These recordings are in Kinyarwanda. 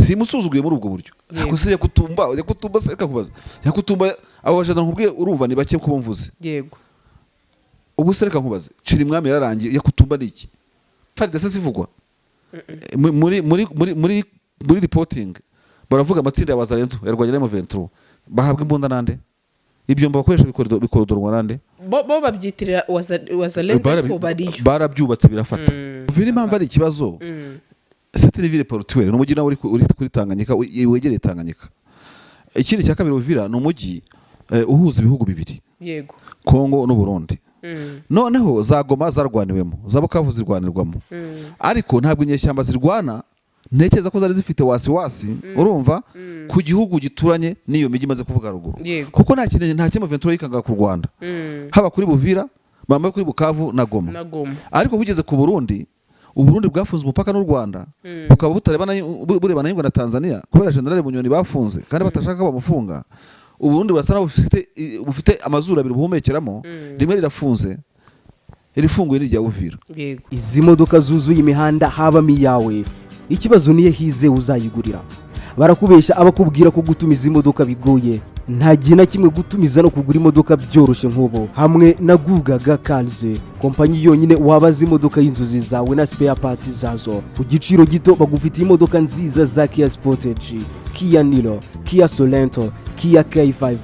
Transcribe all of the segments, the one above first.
simusuzuguye muri ubwo buryo ako se yakutumba se kakubaza yakutumba abo bajana nkubwiye urumva ni bake ko bumvuze yego ubu se reka nkubaze ciri mwami yararangiye yakutumba niki faride se sivugwa muri reporting baravuga amatsinda ya Wazalendo yarwanye na M23 bahabwa imbunda nande ibyo mbakoresha bikorodorwa nande bo babyitirira Wazalendo ko bariyo barabyubatse birafata uvira impamvu ari ikibazo c'était une ville portuaire no mujina uri kuri Tanganyika wegereye Tanganyika ikindi cya kabiri uvira no mugi uhuza ibihugu bibiri yego Kongo no Burundi noneho za Goma zarwaniwemo za Bukavu zirwanirwamo ariko ntabwo inyeshyamba zirwana ntekeza ko zari zifite wasi urumva ku gihugu gituranye niyo migi maze kuvuga ruguru kuko nta kintu nta kimwe Ventura yikanga ku Rwanda haba kuri Buvira bambaye kuri Bukavu na Goma ariko bugeze ku Burundi Uburundi bwafunze umupaka n'u Rwanda bukaba burebana n'Ingwe na Tanzania kubera General Bunyoni bafunze kandi batashaka bamufunga Uburundi basana bufite amazuru abiri buhumekeramo rimwe rirafunze irifunguye n'irya Uvira izi modoka zuzuye imihanda haba miyawe ikibazo niye hize uzayigurira barakubesha abakubwira ko gutumiza imodoka bigoye nta gihe na kimwe gutumiza no kugura imodoka byoroshye nk'ubo hamwe na Gugaga Cars kompanyi yonyine wabaza imodoka y'inzozi zawe na spare parts zazo ku giciro gito bagufitiye imodoka nziza za Kia Sportage Kia Niro Kia Sorento Kia K5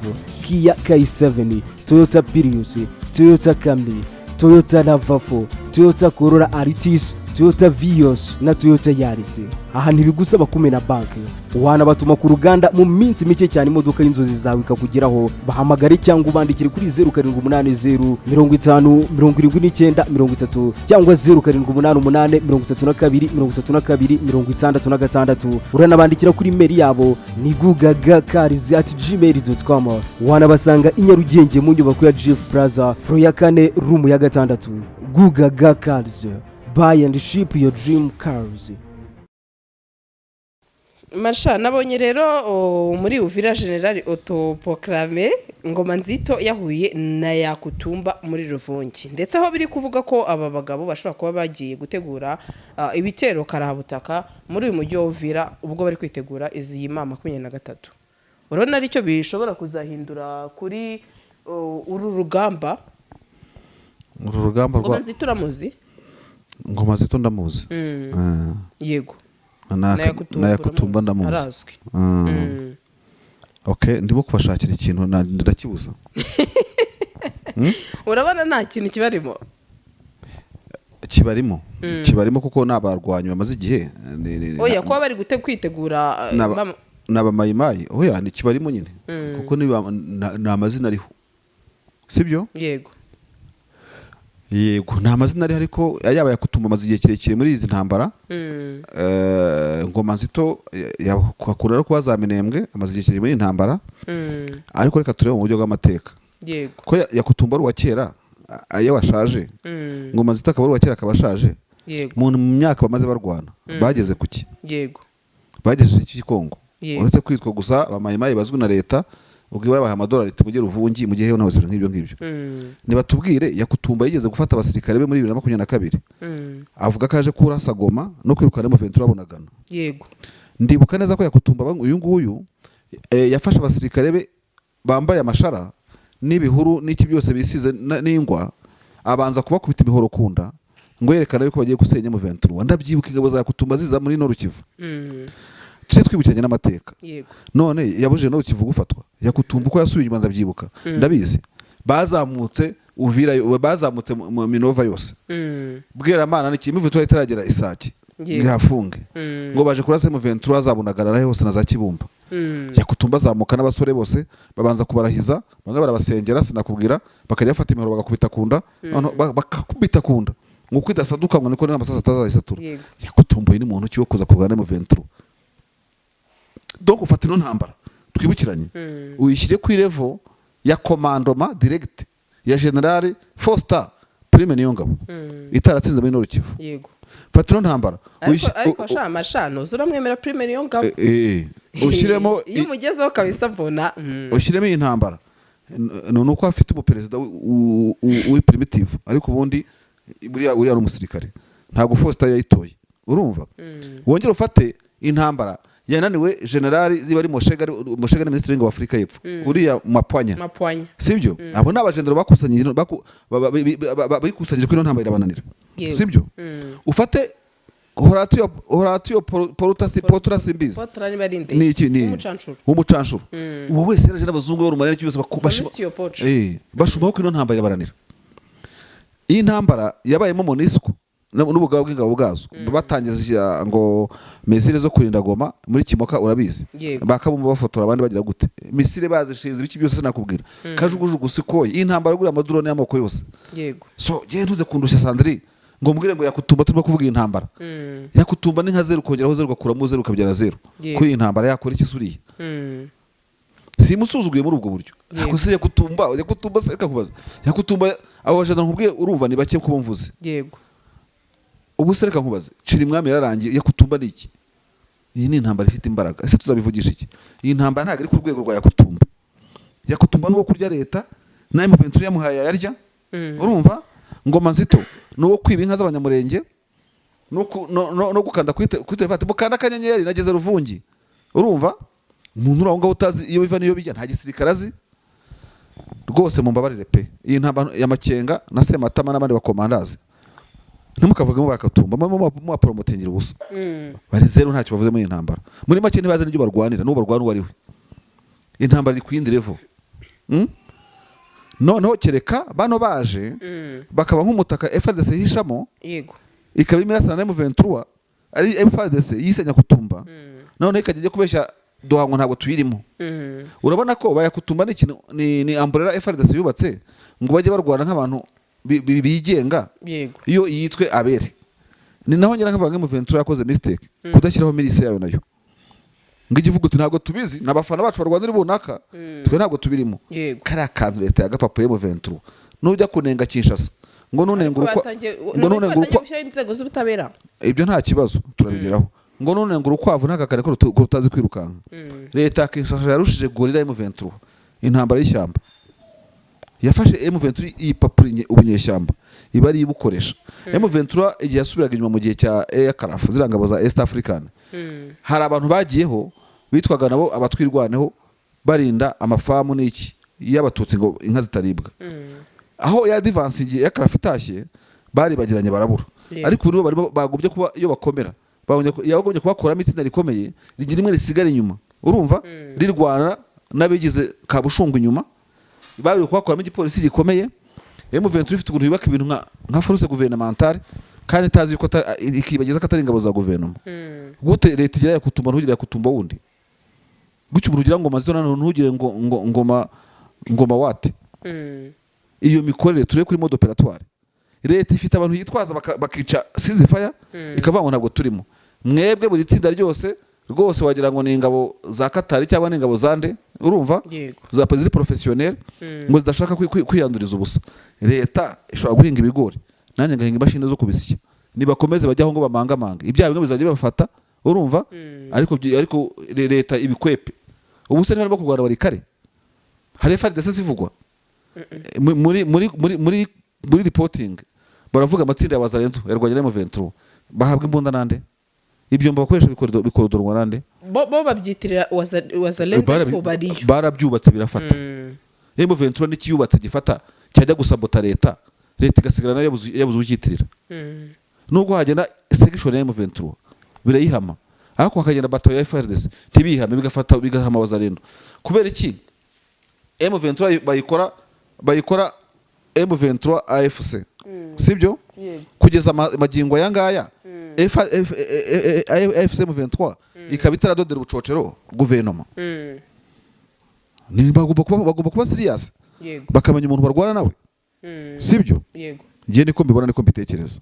Kia K7 Toyota Prius Toyota Camry Toyota RAV4 Toyota Corolla Altis Toyota Vios na Toyota Yaris aha ntibigusaba kumena banki wana batuma ku ruganda mu minsi mike cyane imodoka y'inzozi zawe ikakugeraho bahamagare cyangwa ubandikire kuri 0780 50 79 30 cyangwa 0788 32 66 uranabandikira kuri mail yabo ni gugagacars@gmail.com wana basanga i Nyarugenge mu nyubako ya GF Plaza floor ya 4 room ya 6 Gugaga Cars buy and ship your dream cars. Marsha nabonye rero muri Uvira General autoproclamé Ngoma Nzito yahuye na Yakutumba muri Ruvungi ndetse aho biri kuvuga ko aba bagabo bashobora kuba bagiye gutegura ibitero karabutaka muri uyu mujyi wa Uvira ubwo bari kwitegura izi mama 23 urabona ari cyo bishobora kuzahindura kuri uru rugamba Ngoma Nzito uramuzi Ngoma Nzito ndamuzi yego na Yakutumba ndamuzi okay ndimo kubashakira ikintu ndakibuza urabona nta kintu kibarimo kuko nabarwanyi bamaze igihe oya ko bari kwitegura naba mayimayi oya ni kibarimo nyine kuko ni amazina ariho sibyo yego nta mazina ari ariko yaba Yakutumba amaze igihe kirekire muri izi ntambara Ngoma Nzito yakura no kubazamenembwe amaze igihe kirekire muri intambara ariko reka turebe mu buryo bw'amateka yego ko Yakutumba ari wa kera ayo washaje Ngoma Nzito akaba ari wa kera akabashaje yego mu myaka bamaze barwana bageze kuki yego bagejeje iki Kongo uretse kwitwa gusa bamayimayi bazwi na leta ubwo babaha amadolari tumugere Ruvungi mu gihe yo nahoze nk'ibyo nibatubwire Yakutumba yigeze gufata abasirikare be muri 2022 avuga ko aje kurasa Goma no kwirukana mu Ventura bunagana yego ndibuka neza ko Yakutumba uyu nguyu yafashe abasirikare be bambaye amashara n'ibihuru n'iki byose bisize n'ingwa abanza kubakubita imihoro kunda ngo yerekana yuko bagiye gusenya mu Ventura ndabyibuka ingabo za Yakutumba ziza muri Nord Kivu tuje twibukiranye n'amateka none yabuje no Kivu gufatwa Yakutumba uko yasubiye inyuma ndabyibuka ndabizi bazamutse Uvira bazamutse mu Minova yose bwera mana n'ikimi Ventura itaragera Isake ngihafunge ngo baje kurasa mu Ventura zabunagarara hose na za Kibumba Yakutumba zamuka n'abasore bose babanza kubarahiza bamwe barabasengera sinakubwira bakajya bafata imihoro bagakubita kunda bakakubita kunda nguko idasaduka ngo niko n'amasasa atazayisatura Yakutumba ni muntu cyo kuza kurwana mu Ventura donc ufata ino ntambara twibukiranye uyishyire ku level ya commandement direct ya General Foster Prime niyo ngabo itaratsinze muri Nord Kivu yego fata ino ntambara ariko shamashano uramwemera Prime niyo ngabo ushyiremo iyo mugezeho kabisa mbona ushyiremo iyi ntambara nuko afite umuperezida uri primitive ariko ubundi uri ari umusirikare ntago Foster yayitoye urumva wongera ufate intambara yananiwe generali ziba ari Moshega ni minisitiri w'ingabo wa Afurika y'Epfo uriya Mapwanya sibyo abo ni abagendero bakusanyije bikusanyije kuri ino ntambara irabananira sibyo ufate Horatio Portas Simbizi ni iki ni umucanshuro uwo wese yaraje n'abazungu b'urumarene cyose bashuma ko ino ntambara irabananira iyi ntambara yabayemo MONUSCO n'ubugabo bw'ingabo bwazo batangiza ngo misile zo kurinda Goma muri Kimoka urabizi bakabumva bafotora abandi bagira gute misile bazishinze ibiki byose sinakubwira kajugujugu sikoye iyi ntambara gura amadrone y'amoko yose so je ntuze kundushya Sandri ngo mbwire ngo Yakutumba turimo kuvuga intambara Yakutumba ni nka 0 kongeraho 0 ugakuramo 0 ukabyara 0 kuri iyi ntambara yakora iki suriye simusuzuguye muri ubwo buryo yakose Yakutumba se kakubaza Yakutumba abo bajana nkubwiye urumva ni bake kuba mvuze ubu se reka nkubaze ciri mwami yararangiye Yakutumba ni iki iyi ni intambara ifite imbaraga ese tuzabivugisha iki iyi ntambara ntago ari ku rwego rwa Yakutumba nuwo kurya leta na M23 yamuhaye yarya urumva Ngoma Nzito nuwo kwiba inka z'abanyamurenge no gukanda kwitefate mukanda kanyenyeri nageze Ruvungi urumva umuntu uraho ngaho utazi iyo biva niyo bijya nta gisirikare azi rwose mumbabarire pe iyi ntambara ya Makenga na Sematama n'abandi bakomandazi ntimukavugemo Bakatumba mu promotingira ubusa bari 0 ntacyo bavuze muri intambara muri make ntibaze n'ibyo barwanira n'ubu barwana wariwe intambara iri kwindi level noneho kereka bano baje bakaba nk'umutaka FARDC hishamo ikaba imirasana na M23 ari FARDC yisenya Kutumba none ikajya kubeshya duhango ntabwo tuyirimo urabona ko Bayakutumba ni umbrella FARDC yubatse ngo bajye barwana nk'abantu bigenga iyo yitwe abere ni naho ngira nkavuga M23 yakoze mistake kudashyiraho milisi yayo nayo ngo igivugo ntabwo tubizi nabafana bacu barwanira bunaka twe ntabwo tubirimo kara kantu leta yagapapuye M23 nujya kunenga Kinshasa ngo nunenguruko inzego z'ubutabera ibyo nta kibazo turabigeraho ngo nunenguruko ntakakare ko rutazi kwirukanka leta Kinshasa yarushije gorira M23 intambara y'ishyamba yafashe M23 ipapurinye ubunyeshyamba iba ari ibukoresha M23 igihe yasubiraga inyuma mu gihe cya Aircraft zirangabo za East African hari abantu bagiyeho bitwaga nabo abatwirwaneho barinda amafamu n'iki y'abatutsi ngo inka zitaribwa aho ya advance igihe Aircraft itashye bari bagiranye barabura ariko uri bari bagobye kuba iyo bakomera yabagobye kubakoramo itsinda rikomeye rigira rimwe risigara inyuma urumva rirwana n'abigize kabushungu inyuma babiri kubakoramo igipolisi gikomeye M23 ifite ukuntu yubaka ibintu nka force gouvernementale kandi tazi yuko ikibageza ko atari ingabo za guverinoma gute leta igira Yakutumba ntugire Yakutumba wundi gucyo urugira Ngoma Nzito nano ntugire ngoma wate iyo mikorere tureye kuri mode operatoire leta ifite abantu yitwaza bakica sizifaya ikavanga ntabwo turimo mwebwe buri tsinda ryose rwose wagira ngo ni ingabo za Katari cyangwa ni ingabo zande urumva za police professionnel ngo zidashaka kwiyanduriza ubusa leta ishobora guhinga ibigori nanjye ngahinga imashini zo kubisya nibakomeze bajyaho ngo bamangamanga ibyaha bimwe bizajya bafata urumva ariko leta ibikwepe ubu se niba kurwana bari kare hari FARDC zivugwa muri reporting baravuga amatsinda ya Wazalendo yarwanya M23 bahabwa imbunda nande ibyo bakoresha bikorodorwa nande bo babyitirira Wazalendo ko bariyo barabyubatse birafata M23 n'ikiyubatse gifata cyajya gusabota leta igasigara nayo yabuze ugitirira nubwo hagenda section ya M23 birayihama ariko hakagenda bato ya FARDC tibihame bigafata bigahama Wazalendo kubera iki M23 bayikora M23 AFC sibyo kugeza magingo yangaya AFC M23 ikabitara dodera ubucocero guverinoma ni bagomba kuba serious bakamenya umuntu barwana nawe sibyo ngiye niko mbibona niko mbitekereza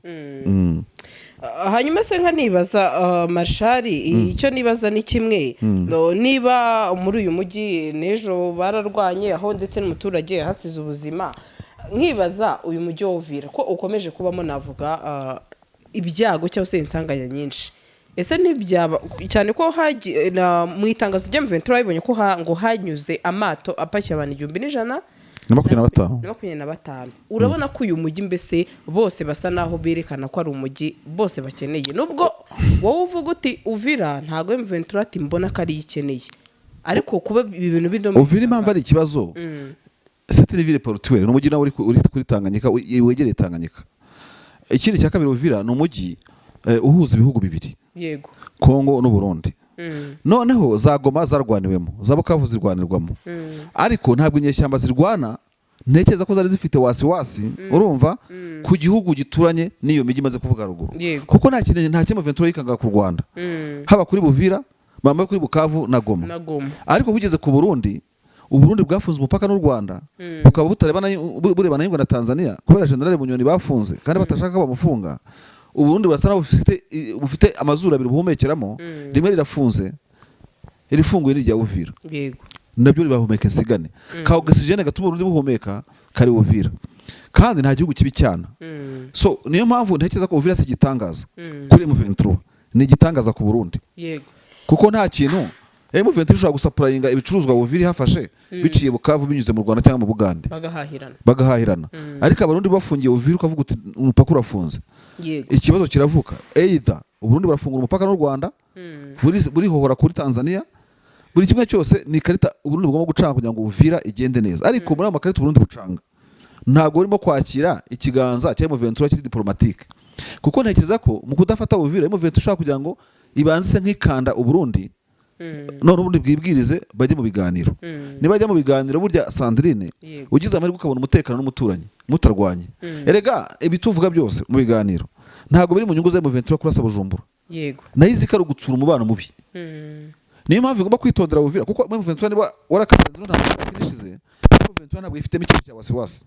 hanyuma se nka nibaza Marshali icyo nibaza ni kimwe niba muri uyu mujyi n'ejo bararwanye aho ndetse n'umuturage hasize ubuzima nkibaza uyu mujyi wa Uvira ko ukomeje kubamo navuga ibyago cyangwa se insanganya nyinshi ese ntibyaba cyane ko mu itangazo rya M23 babonye ko ngo hanyuze amato apakiye abantu 1,100 na 25 na 25 urabona ko uyu mujyi mbese bose basa naho berekana ko ari umujyi bose bakeneye nubwo wowe uvuga uti Uvira ntago M23 ati mbona ko ari ikeneye ariko kuba ibintu bidomye Uvira impamvu ari ikibazo c'est une ville portuaire n'umujyi nawe uri kuri Tanganyika wegereye Tanganyika. Ikindi cya kabiri Uvira ni umujyi uhuza ibihugu bibiri yego Kongo n'u Burundi. Noneho za Goma zarwaniwemo za Bukavu zirwanirwamo ariko ntabwo inyeshyamba zirwana ntekereza ko zari zifite wasi urumva ku gihugu gituranye n'iyo mijyi maze kuvuga ruguru kuko nta kintu nta kimwe M23 yikanga ku Rwanda haba kuri Buvira bambaye kuri Bukavu na Goma ariko bugeze ku Burundi Uburundi bwafunze umupaka n'u Rwanda bukaba burebana n'Ingwe na Tanzania kubera General Bunyoni bafunze kandi batashaka bamufunga Uburundi basa naho bufite amazuru abiri buhumekeramo rimwe rirafunze irifunguye n'irya Uvira yego nabyo ribahumeka insigane ka oxygene gatuma Uburundi buhumeka kari Uvira kandi nta gihugu kibi cyana so niyo mpamvu ntekereza ko Uvira si gitangaza kuri M23 ni gitangaza ku Burundi yego kuko nta kintu M23 ishobora gusapurayinga ibicuruzwa Uvira hafashe biciye Bukavu binyuze mu Rwanda cyangwa mu Bugande bagahahirana ariko abarundi bafungiye Uvira ukavuga uti umupaka urafunze ikibazo kiravuka either Uburundi barafungura umupaka n'u Rwanda buri hohora kuri Tanzania buri kimwe cyose ni ikarita Uburundi bugomba gucanga kugira ngo Uvira igende neza ariko muri amakarita Uburundi bucanga ntago urimo kwakira ikiganza cya M23 kiri diplomatique kuko ntekereza ko mu kudafata Uvira M23 ushaka kugira ngo ibanze nk'ikanda Uburundi none ubundi bwibwirize bajye mu biganiro nibajya mu biganiro burya Sandrine ugize amahirwe ukabona umutekano n'umuturanyi mutarwanye erega ibituvuga byose mu biganiro ntago biri mu nyungu za M23 kurasa Bujumbura yego nayizi ko ari gutsura umubano mubi niyo mpamvu igomba kwitondera Uvira kuko M23 niba warakaranze ntabwo kinishize M23 ntabwo ifite ikintu cya wasiwasi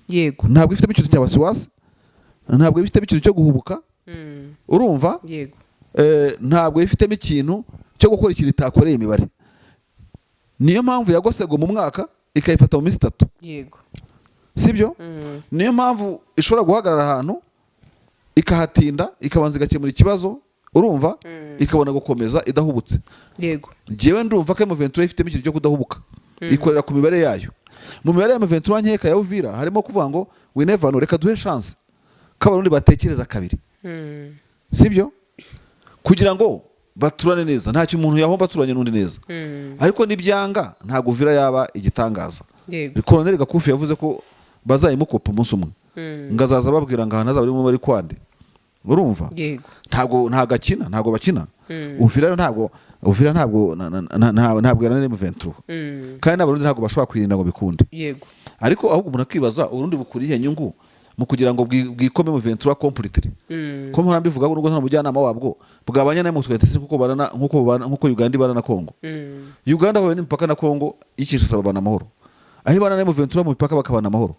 yego ntabwo ifite ikintu cya wasiwasi ntabwo ifite ikintu cyo guhubuka urumva yego ntabwo ifitemo ikintu cyo gukora ikintu itakoreye imibare niyo mpamvu yagosego mu mwaka ikayifata mu minsi 3 yego sibyo niyo mpamvu ishobora guhagarara ahantu ikahatinda ikabanza igakemura ikibazo urumva ikabona gukomeza idahubutse yego jewe ndumva ko M23 ifitemo ikintu cyo kudahubuka ikorera ku mibare yayo mu mibare ya M23 nkeka ya Uvira harimo kuvuga ngo we never know reka duhe chance kabarundi batekereza kabiri sibyo kugira ngo baturane neza nta cyo umuntu yahomba baturanye n'undi neza ariko nibyanga ntago Uvira yaba igitangaza Colonel Gakufi yavuze ko bazayimukopa umunsi umwe ngazaza babwira ngo hanaza bari kwande urumva ntago akina ntago bakina Uvira ntabwo yarane M23 kandi n'abarundi ntago bashobora kwirinda ngo bikunde ariko ahubwo umuntu akibaza urundi bukuriye nyungu mu kugira ngo bwikome mu 23 completely ko mpora mbivuga ngo nta mujyanama wabwo bwabanya na M23 nkuko Uganda ibana na Kongo Uganda ho n'imipaka na Kongo ikishasa babana amahoro aho ibana na M23 mu mipaka bakabana amahoro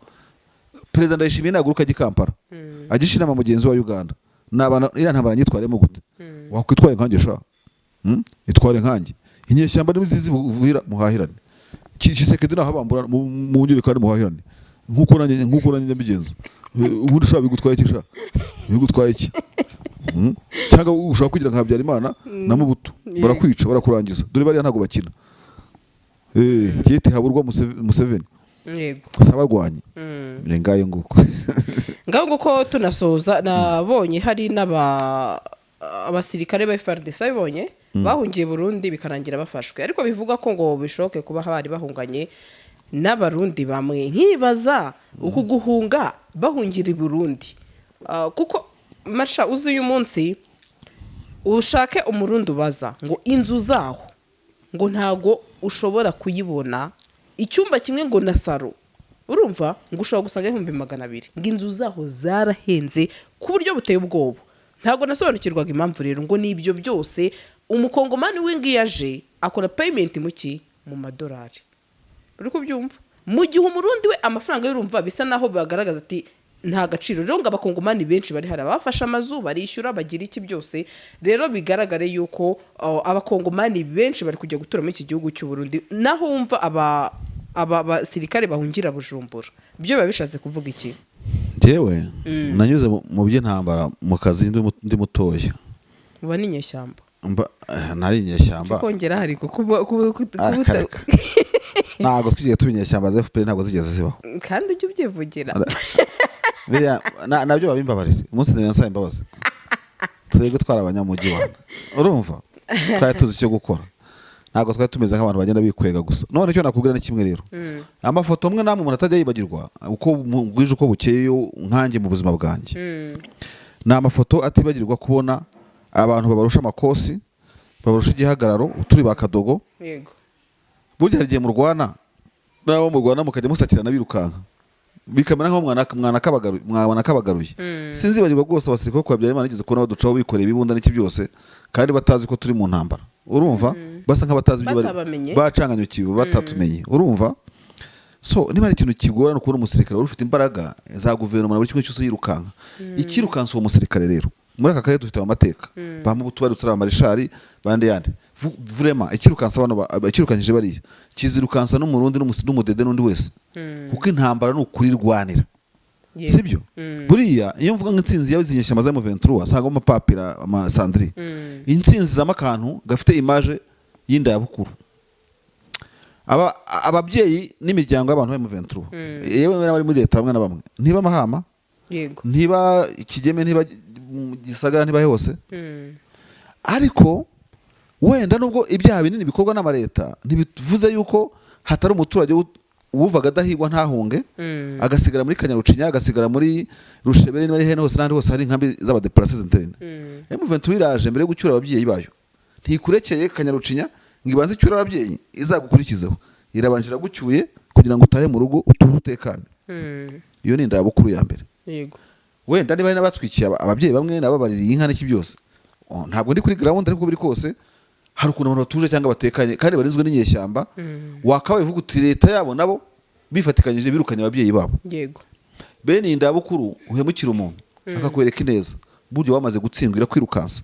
President Ndayishimiye naguruka gikampara agishina mu mugenzi wa Uganda nabana ira ntabara nyitwaremo gute wakwitwaye nkange sha itware nkange inyeshyamba n'imizizi Uvira muhahirane Kisekedi naho abambura mu ngire kandi muhahirane nkuko nanye mbigenza ubundi ushaka bigutwaye iki cyangwa ushaka kugira nka Habyarimana na Mubuto barakwica barakurangiza dore bari ntago bakina kiti haburwa Museveni yego sabarwanye birengaye nguko nguko tunasoza nabonye hari abasirikare ba FARDC babonye bahungiye Burundi bikarangira bafashwe ariko bivuga ko ngo bishoke kuba bari bahunganye n'abarundi bamwe nkibaza uko guhunga bahungira i Burundi kuko masha uzi uyu munsi ushake umurundi ubaza ngo inzu zaho ngo ntago ushobora kuyibona icyumba kimwe ngo na saro urumva ngo ushobora gusanga 200,000 ngo inzu zaho zarahenze ku buryo buteye ubwoba ntago nasobanukirwaga impamvu rero ngo nibyo byose umukongomani w'ingiyaje akora payment mu madolari uri kubyumva mu gihe umurundi we amafaranga y'urumva bisa naho bagaragaza ati nta gaciro rero ngo abakongomani benshi bari hari abafasha amazu barishyura bagira iki byose rero bigaragare yuko abakongomani benshi bari kujya gutura muri iki gihugu cy'u Burundi naho wumva abasirikare bahungira Bujumbura byo biba bishatse kuvuga iki jewe nanyuze mu by'intambara mu kazi ndi mutoya uba ni inyeshyamba nari inyeshyamba kongera hari ntabwo twigiye tubinyeshyamba za FPR ntabwo zigeze zibaho kandi ujye ubyivugira nabyo babimbabarire umunsi nari nsaba imbabazi turi gutwara abanyamujyi wana urumva twari tuzi icyo gukora ntabwo twari tumeze nk'abantu bagenda bikwega gusa none icyo nakubwira ni kimwe rero amafoto amwe namwe umuntu atajya yibagirwa uko bwije uko bukeye nkanjye mu buzima bwanjye ni amafoto atibagirwa kubona abantu babarusha amakosi babarusha igihagararo turi ba kadogo yego burya igihe mu Rwanda nabo mu Rwanda mukajya musakirana birukanka bikamera nko mwana kabagaruye sinzibagirwa rwose abasirikare ko Habyarimana yigeze kubona baducaho bikoreye ibibunda n'iki byose kandi batazi ko turi mu ntambara urumva basa nk'abatazi ibyo bari bacanganye kibo batatumenye urumva so niba ari ikintu kigorana kubona umusirikare ufite imbaraga za guverinoma buri kimwe cyose yirukanka ikirukansa uwo musirikare rero muri aka karere dufite amateka bamu butubari utsara amarishari bande yande vraiment ikirukansa abantu ikirukanije bariya kizirukansa n'umurundi n'umudede n'undi wese kuko intambara ni ukurirwanira sibyo buriya iyo mvuga nk'intsinzi yabizinyeshyamba za M23 asanga mu papira ama Sandri intsinzi z'amakantu gafite image y'inda ya bukuru ababyeyi n'imiryango y'abantu ba M23 yewe n'abari muri leta bamwe na bamwe ntiba mahama yego ntiba Kigeme ntiba Gisagara ntiba hose ariko wenda nubwo ibyaha binini bikorwa n'amareta ntibivuze yuko hatari umuturage uvuvaga adahigwa ntahunge agasigara muri Kanyarucinya agasigara muri Rushebere n'ari hene hose n'andi hose hari inkambi z'abadeplaces interne M23 iraje mbere yo gucyura ababyeyi bayo ntikurekeye Kanyarucinya ngibanze cyura ababyeyi izagukurikizeho irabanjira gucyuye kugira ngo utahe mu rugo utekane iyo ni ndabukuru ya mbere yego wenda niba n'abatwikiye ababyeyi bamwe nababaririye inka n'iki byose ntabwo ndi kuri ground ariko biri kose hari ukuntu abantu batuje cyangwa batekanye kandi barinzwe n'inyeshyamba wakabaye uvuga uti leta yabo nabo bifatikanyije birukanye ababyeyi babo yego bene indabukuru uhemukira umuntu akakwereka ineza buryo wamaze gutsindwa irakwirukansa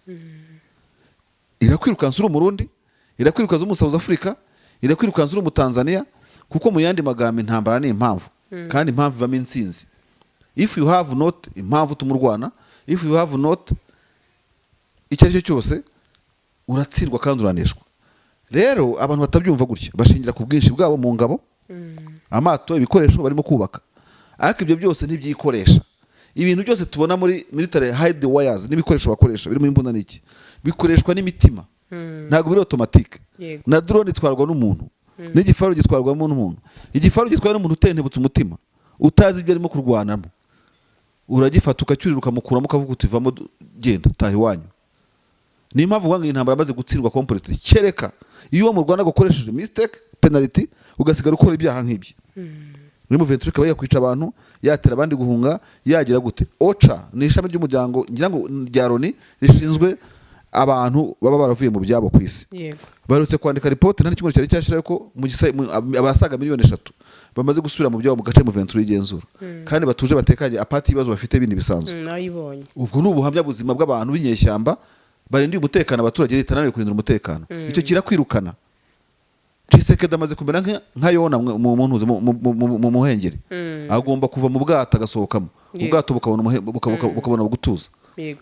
uri umurundi irakwirukansa uri mu South Africa irakwirukansa uri mu Tanzania kuko mu yandi magambo intambara ni impamvu kandi impamvu ivamo intsinzi if you have not impamvu tumurwana if you have not icyo ari cyo cyose uratsirwa kandi uraneshwa rero abantu batabyumva gutya bashingira ku bwinshi bwabo mu ngabo amato ibikoresho barimo kubaka ariko ibyo byose ntibyikoresha ibintu byose tubona muri military hide wires n'ibikoresho bakoresha birimo imbunda n'iki bikoreshwa n'imitima ntabwo biri automatique na drone itwarwa n'umuntu n'igifaru gitwarwamo n'umuntu igifaru gitwaye n'umuntu utentebutse umutima utazi ibyo arimo kurwanamo uragifata ukacyurira ukamukuramo ukavuga uti vamo genda taha iwanyu ni impamvu ngo intambara amaze gutsindwa completely kereka iyo mu Rwanda gukoresheje mistake penalty ugasigara ukora ibyaha nk'ibyo muri mu venture kaba yakwica abantu yatera abandi guhunga yagira gute OCHA ni ishami ry'umuryango ngira ngo rya Loni rishinzwe abantu baba baravuye mu byabo ku isi barutse kwandika report nta kimwe cyari cyashira ko mu abasaga miliyoni 3 bamaze gusubira mu byabo mu gace mu venture y'igenzura kandi batuje batekanye apati ibibazo bafite bindi bisanzwe nayibonye ubwo n'ubuhamya buzima bw'abantu b'inyeshyamba barindiye umutekano abaturage leta nawe kurindira umutekano icyo kirakwirukana Tshisekedi amaze kumera nka Yona mu muntu mu muhengeri agomba kuva mu bwato agasohokamo ubwato bukabona gutuza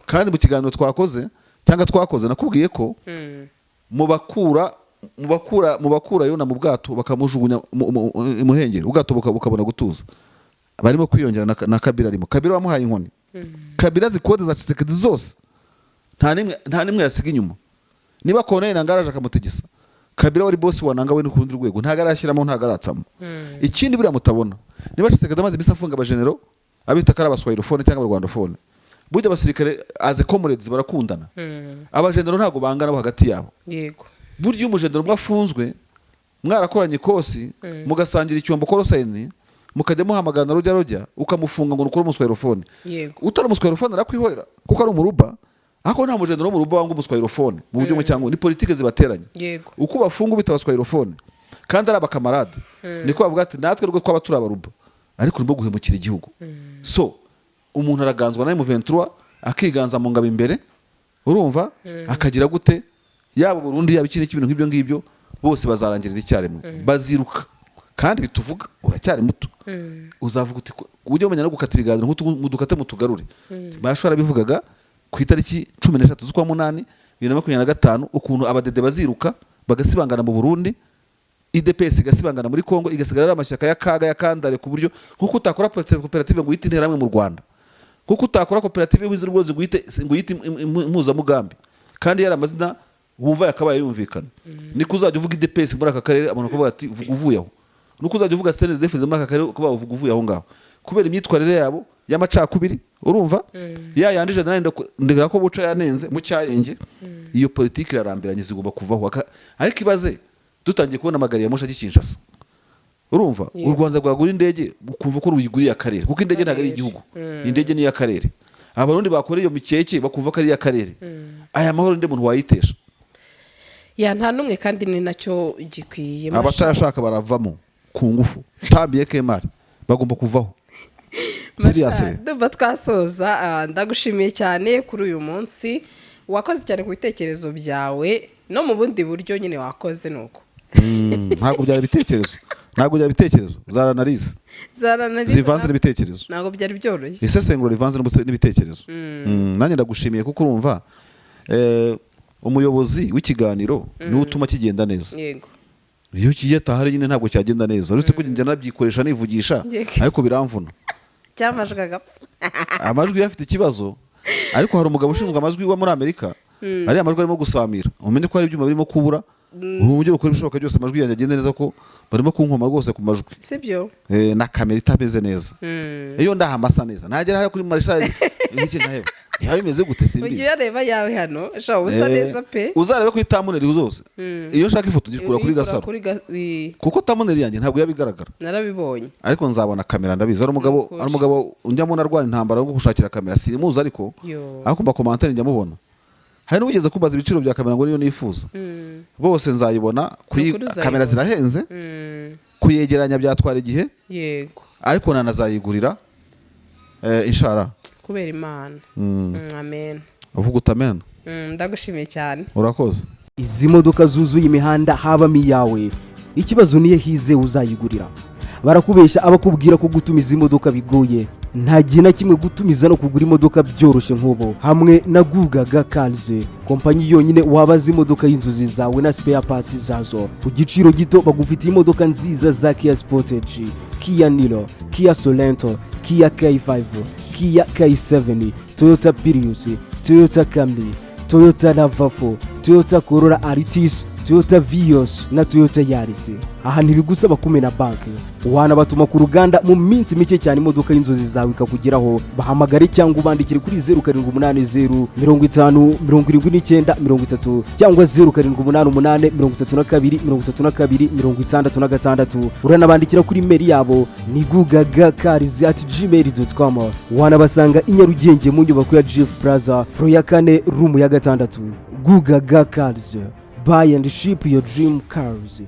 kandi mu kiganiro twakoze nakubwiye ko mu bakura Yona mu bwato bakamujugunya mu muhengeri ubwato bukabona gutuza barimo kwiyongera na Kabila arimo Kabila wamuhaye inkoni Kabila zikode za Tshisekedi zose nta nimwe yasiga inyuma niba Corneille Nangaraje akamutegesa Kabila wari boss wananga we n'ukundi rwego ntaga arashyiramo ntaga aratsamo ikindi bira mutabona niba Tshisekedi amaze bisafunga abagenero abita kara abaswahilofone cyangwa abarwandofone burya abasirikare aze comrades barakundana abagenero ntago bangana hagati yabo yego burya umugenero umwe afunzwe mwarakoranye kosi mugasangira icyombo korosayini mukajya muhamagana rujya ukamufunga ngo nukore umuswahilofone yego utari umuswahilofone arakwihorera kuko ari umuruba ako nta mugenero wo mu ruba wanga umuswahilofone mu buryo mu cyangwa ni politike zibateranye yego uko bafunga bita abaswahilofone kandi ari abakamarade niko bavuga ati natwe rwo twaba turi abaruba ariko urimo guhemukira igihugu so umuntu araganzwa nawe mu 23 akiganza mu ngabo imbere urumva akagira gute yabo Burundi yaba ikindi kintu nk'ibyo ngibyo bose bazarangirira icyaremwe baziruka kandi bituvuga uracyari muto uzavuga uti ujye umenya no gukata ibiganiro nk'udukate mu tugarure bashora bivugaga ku itariki 13 z'ukwa 8 2025 ukuntu abadede baziruka bagasibangana mu Burundi IDPS igasibangana muri Kongo, igasigara ari amashyaka ya Kaga ya Kandare, ku buryo nkuko utakora koperative ngo uyite interahamwe mu Rwanda, kuko utakora koperative wize rwose ngo uyite impuzamugambi, kandi yari amazina wumva yakabaye yumvikana. Niko uzajya uvuga IDPS muri aka karere abantu kuvuga ati uvuye aho, nuko uzajya uvuga CNDD muri aka karere kuba uvuye aho ngaho, kubera imyitwarire yabo y'amacakubiri. Urumva yayandije ndegera ko buca yanenze mu cyayenge. Iyo politiki irarambiranye, zigomba kuvaho. Ariko ibaze dutangiye kubona amagari ya Mosha Kinshasa, urumva u Rwanda rwagura indege ukumva ko ruyiguriye akarere, kuko indege ntabwo ari igihugu, indege ni y'akarere. Abarundi bakoreye iyo mikeke bakumva ko ari iy'akarere. Aya mahoro nde muntu wayitesha? ya nta numwe, kandi ni nacyo gikwiye. Abatashaka baravamo ku ngufu, tambiye Kemari bagomba kuvaho. Ndumva twasoza. Ndagushimiye cyane kuri uyu munsi, wakoze cyane ku bitekerezo byawe, no mu bundi buryo nyine wakoze. Nuko ntabwo byari ibitekerezo, zaranarize zivanze n'ibitekerezo, ntabwo byari byoroshye, isesengura rivanze n'ibitekerezo. Nanjye ndagushimiye kuko urumva umuyobozi w'ikiganiro niwe utuma kigenda neza. yego, iyo kigiye tahari nyine ntabwo cyagenda neza, uretse ko njye nabyikoresha nivugisha, ariko biramvuna cyamajwi agapfa. Amajwi yafite ikibazo, ariko hari umugabo ushinzwe amajwi wa muri Amerika, ariya amajwi arimo gusamira, umenye ko hari ibyuma birimo kubura, urumugero ukora ibishoboka byose amajwi yanjye agende neza, ko barimo kunkoma rwose ku majwi, sibyo? na kamera itameze neza. Iyo ndahamasa neza nagera hari kuri Marshal iki nkaheba, yawe bimeze gute simbi. Ugiye areba yawe hano sha usa neza pe, uzarebe ko itamuneri zose. Iyo nshaka ifoto ngikura kuri Gasaro, kuko tamuneri yanjye ntabwo yabigaragara, narabibonye. Ariko nzabona kamera ndabizi. Ari umugabo unjyamo narwana intambara yo gushakira kamera, simuzi ariko mba commentaire njya mubona. Hari n'ugeze kubaza ibiciro bya kamera ngo niyo nifuza, bose nzayibona. Kamera zirahenze, kuyegeranya byatwara igihe, yego, ariko nanazayigurira inshallah kubera Imana. Amen. uvuga utamena. Ndagushimiye cyane, urakoze. Izi modoka zuzuye imihanda habamo iyawe, ikibazo niye hize uzayigurira. Barakubesha abakubwira ko gutumiza imodoka bigoye, nta gihe na kimwe gutumiza no kugura imodoka byoroshye nk'ubu. Hamwe na Gugaga Cars, kompanyi yonyine wabaza imodoka y'inzozi zawe na spare parts zazo ku giciro gito. Bagufitiye imodoka nziza za Kia Sportage, Kia Niro, Kia Sorento, Kia K5, Kia K7, Toyota Prius, Toyota Camry, Toyota RAV4, Toyota Corolla Altis, Toyota Vios na Toyota Yaris. Aha ntibigusaba kumena banki, wanabatuma ku ruganda mu minsi mike cyane imodoka y'inzozi zawe ikakugeraho. Bahamagare cyangwa ubandikire kuri 0780 50 79 30 cyangwa 0788 32 66. Uranabandikira kuri mail yabo ni gugagacars@gmail.com. Wanabasanga i Nyarugenge mu nyubako ya GF Plaza floor ya 4 room ya 6. Gugaga Cars, buy and ship your dream cars.